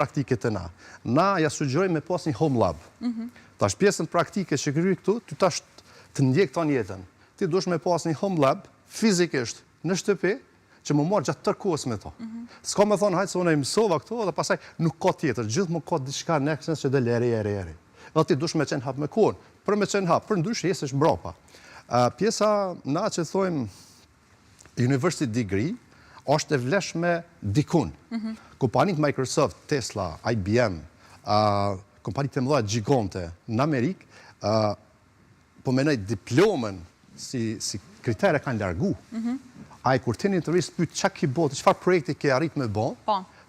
praktike të na. Na ja sugjerojmë me pas një home lab. Tash pjesën praktike që kry këtu, ty tash të ndjek ton jetën. Ti dush me pas një home lab fizikisht në shtëpi që më marr gjatë tërë kohës me to. S'ka me thonë hajtë se unë e mësova këto dhe pastaj nuk ka tjetër, gjithmonë ka diçka next që del eri. Dhe ti dush me qenë hap me kohën, për me qenë hap, për ndryshe jesesh mbrapa. Pjesa na që thojmë university degree është e vleshme dikun. Kompanitë Microsoft, Tesla, IBM, kompanitë e mëdha gjigante në Amerikë, po menoj diplomën si kritere kanë largu. Ai kur ti në intervistë pyet çka ke bërë, çfarë projekti ke arrit me bë,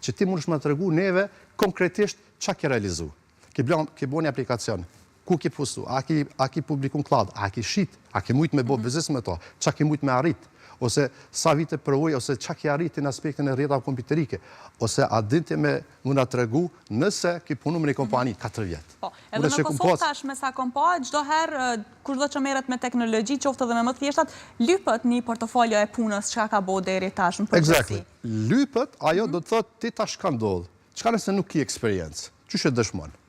që ti mundesh më tregu neve konkretisht çka ke realizu. Ke bën një aplikacion, ku ke postu, a ke publikuar cloud, a ke shit, a ke mujt me bë biznes me to, çka ke mujt me arrit, ose sa vite provoj, ose çka ke arrit në aspektin e rrjetave kompjuterike, ose a dinte me mund ta tregu nëse ke punuar në një kompani 4 vjet. Po, edhe në Kosovë tash me sa kom pa, çdo herë kushdo që merret me teknologji, qoftë edhe me më të thjeshtat, lypet një portofolio e punës çka ka bërë deri tash në përgjithësi. Lypet, ajo do të thotë ti tash ka ndodh. Çka nëse nuk ke eksperiencë? Çysh e dëshmon?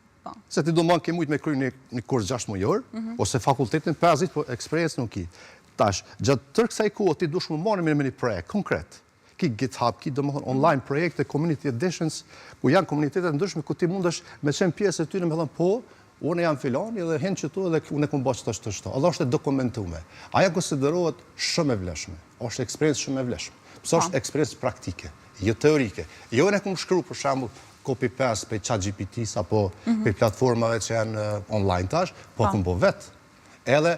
Se ti do mund ke mujt me kry një kurs 6 mujor, ose fakultetin 5 ditë, po eksperiencë nuk ki. Tash, gjatë tërë kësaj kohë ti dush më marrë me një projekt konkret. Ki GitHub, ki domethënë online projekte, community editions, ku janë komunitetet ndryshme ku ti mundesh me qenë pjesë e tyre me thënë po, unë jam filani dhe hen këtu dhe unë kam bërë çto. Edhe është e dokumentuar. Ajo konsiderohet shumë e vlefshme. Është eksperiencë shumë e vlefshme. Pse është eksperiencë praktike, jo teorike. Jo ne kum shkruar për shembull copy-paste për ChatGPT apo për platformave që janë online tash, po kum bë vet. Edhe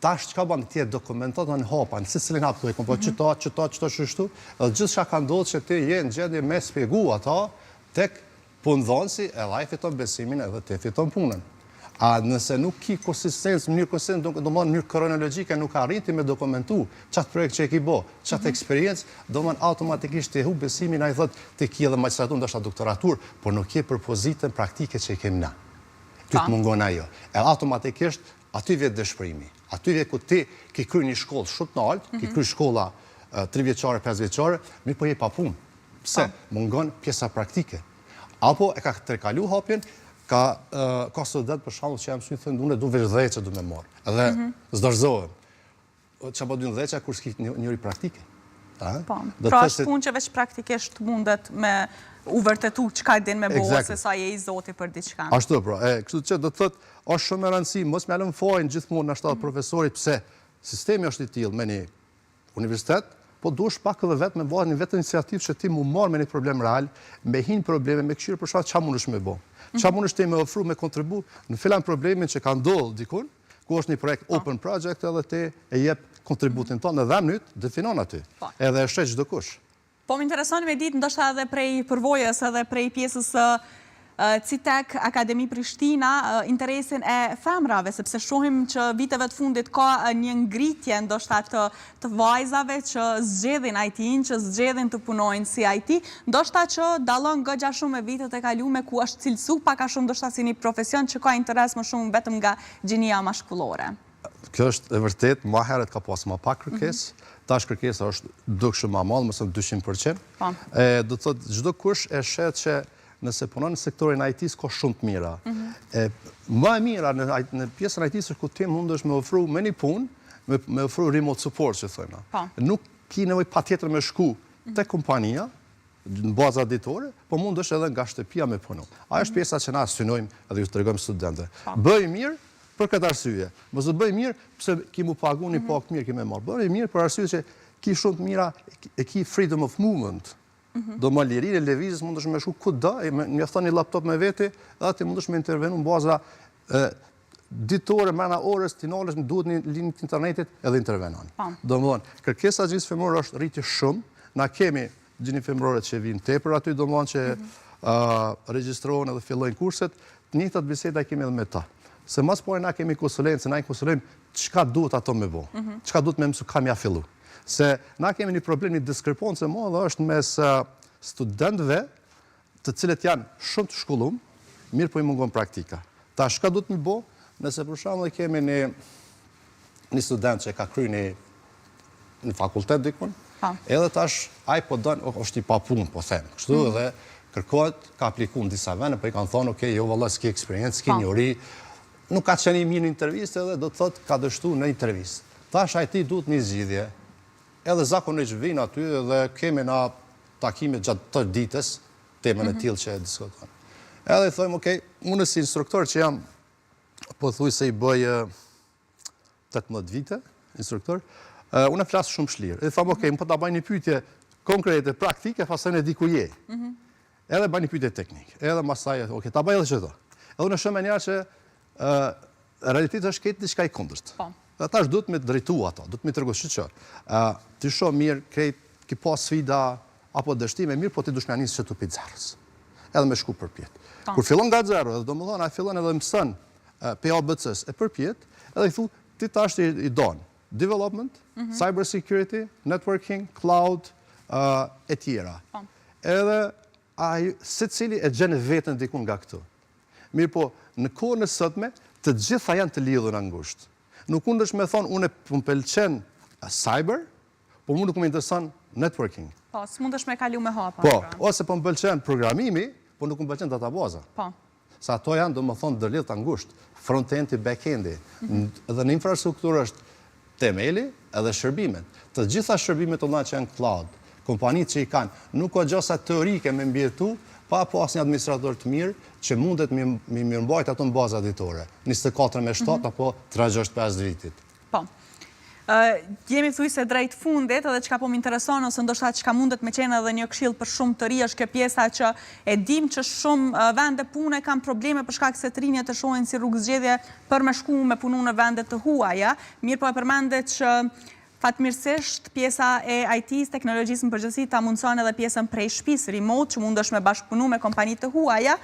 tash çka bën ti dokumentohet në hapa, në secilin hap thuaj, po çto shtu, edhe gjithçka ka ndodhur që ti je në gjendje me shpjegu ata tek punëdhënësi, edhe ai fiton besimin edhe ti fiton punën. A nëse nuk ki konsistencë, në mënyrë kronologjike nuk arriti me dokumentu çat projekt që e ki bë, çat eksperiencë, domon automatikisht ti hub besimin, ai thotë ti ki edhe magjistraturë, ndoshta doktoraturë, por nuk ke për pozitën praktike që e kemi na. Ty të mungon ajo. E automatikisht aty vjet dëshpërimi. Aty vjet ku ti ke kryer një shkollë shumë të lartë, ke kryer shkolla 3 vjeçare, 5 vjeçare, mirë po je pa punë. Pse? Mungon pjesa praktike. Apo e ka trekalu hapjen, ka student për shembull që jam sy thënë unë du veç 10 që du me marr. Edhe s'dorzohem. Çapo 12 kur s'ki njëri praktike. Po. Pra është punë që veç praktikisht mundet me u vërtetu çka din me bëu ose sa je i zoti për diçka. Ashtu pra, kështu që do të thotë është shumë e rëndësishme, mos më lëm fojin gjithmonë na shtat profesorit pse sistemi është i tillë me një universitet, po duhesh pak edhe vetë me bëhet një vetë iniciativë që ti mu marr me një problem real, me hin probleme, me këshirë për shkak çfarë mundesh me bë. Çfarë mundesh ti me ofru, me kontribu në filan problemin që ka ndodhur dikun, ku është një projekt open project edhe ti e jep kontributin tonë edhe mënyrë definon aty. Edhe e sheh çdo kush. Po më intereson me ditë ndoshta edhe prej përvojës edhe prej pjesës CITEC Akademi Prishtina interesin e femrave, sepse shohim që viteve të fundit ka një ngritje ndoshta të vajzave që zgjedhin IT-n, që zgjedhin të punojnë si IT, ndoshta që dallon goxha shumë me vitet e kaluara ku është cilësu pak a shumë ndoshta si një profesion që ka interes më shumë vetëm nga gjinia mashkullore. Kjo është e vërtet, më herët ka pas më pak kërkesë, tash kërkesa është dukshëm më e madhe, më thënë 200%. Do të thotë çdo kush e shet që nëse punon në sektorin IT-s ka shumë të mira. Më e mira në pjesën IT-s është ku ti mundesh me ofru me një punë, me ofru remote support që thojna. Nuk ki nevojë patjetër me shku te kompania në baza ditore, po mundesh edhe nga shtëpia me punu. Ajo është pjesa që na synojmë edhe ju tregojmë studentëve. Bëj mirë për këtë arsye. Mos e bëj mirë pse ki mu pagu një pak mirë ki më marr. Bëj mirë për arsye që ki shumë të mira, e ki freedom of movement. Do më lirinë e lëvizjes mundesh me shku kudo, mjafton një laptop me vete, dhe ti mundesh me intervenu në baza ditore, mrena orës, tinales, më duhet një linjë të internetit edhe intervenon. Domthonë, kërkesa gjithë femërore është rritje shumë, na kemi gjini femërore që vinë tepër aty, domthonë që regjistrohen edhe fillojnë kurset, të njëjtat biseda kemi edhe me ta. Se mas po na kemi konsulencë, na i konsulojmë çka duhet ato me bë, çka duhet me mësu kam ja fillu. Se na kemi një problem, një diskrepancë e madhe është mes studentëve, të cilët janë shumë të shkollum, mirë po i mungon praktika. Tash çka duhet me bë, nëse për shembull kemi një student që ka kryer në fakultet dikun, edhe tash ai po don është i papunë, po them. Kështu edhe kërkohet, ka apliku në disa vende, po i kanë thonë, okay, jo valla s'ki eksperiencë, s'ki njohuri, nuk ka qenë i mirë në intervistë edhe do të thotë ka dështu në intervistë. Tash IT duhet një zgjidhje. Edhe zakonisht vinë aty dhe kemi na takime gjatë të ditës, temën e tillë që e diskutojmë. Edhe i thojmë, okay, unë si instruktor që jam, po thuj se i bëj 18 vite, instruktor, unë flasë shumë shlirë. Edhe thamë, okay, më po ta bëj një pyetje konkrete, praktike, pastaj ne di ku je. Edhe bëj një pyetje teknike. Edhe masaj, okay, ta bëj edhe çdo. Edhe unë shoh më njëherë që realiteti është këtë diçka i kundërt. Dhe tash duhet me drejtu ato, duhet me tërgu shqyqër. Ti shoh mirë, krejt, ki pas sfida, apo dështime mirë, po ti dush me anisë që të pi zerës. Edhe me shku përpjet. Kur fillon nga zero, edhe do më thonë, a fillon edhe mësën PABC-s e përpjet, edhe i thu, ti tash i donë development, cyber security, networking, cloud, e tjera. Edhe se cili e gjenë vetën dikun nga këtu. Mirë po, në kohën e sotme, të gjitha janë të lidhur angusht. Nuk unë është me thonë, unë më pëlqen cyber, po mu nuk më intereson networking. Po, s'mund është me kalu me hapa. Po, ose po më pëlqen programimi, po nuk më pëlqen databaza. Po. Sa ato janë, do më thonë, dërlidh të angusht. Front-endi, back-endi. Edhe në infrastrukturë është temeli edhe shërbimet. Të gjitha shërbimet online që janë cloud, kompanitë që i kanë, nuk o gjosa teorike me mbjetu, pa po asë një administrator të mirë që mundet mi mirëmbajt ato në baza ditore. 24/7 apo 365 dritit. Po. Jemi thuj se drejt fundit edhe çka po më intereson ose ndoshta çka mundet me qenë edhe një këshill për shumë të ri është kjo pjesa që e dim që shumë vende pune kanë probleme për shkak se të rinjët e shohin si rrugë zgjedhje për me shku me punu në vende të huaja. Mirë po e përmendet që fatmirësisht pjesa e IT-s, teknologjisë në përgjithësi ta mundson edhe pjesën prej shtëpisë remote që mundesh me bashkëpunu me kompani të huaja.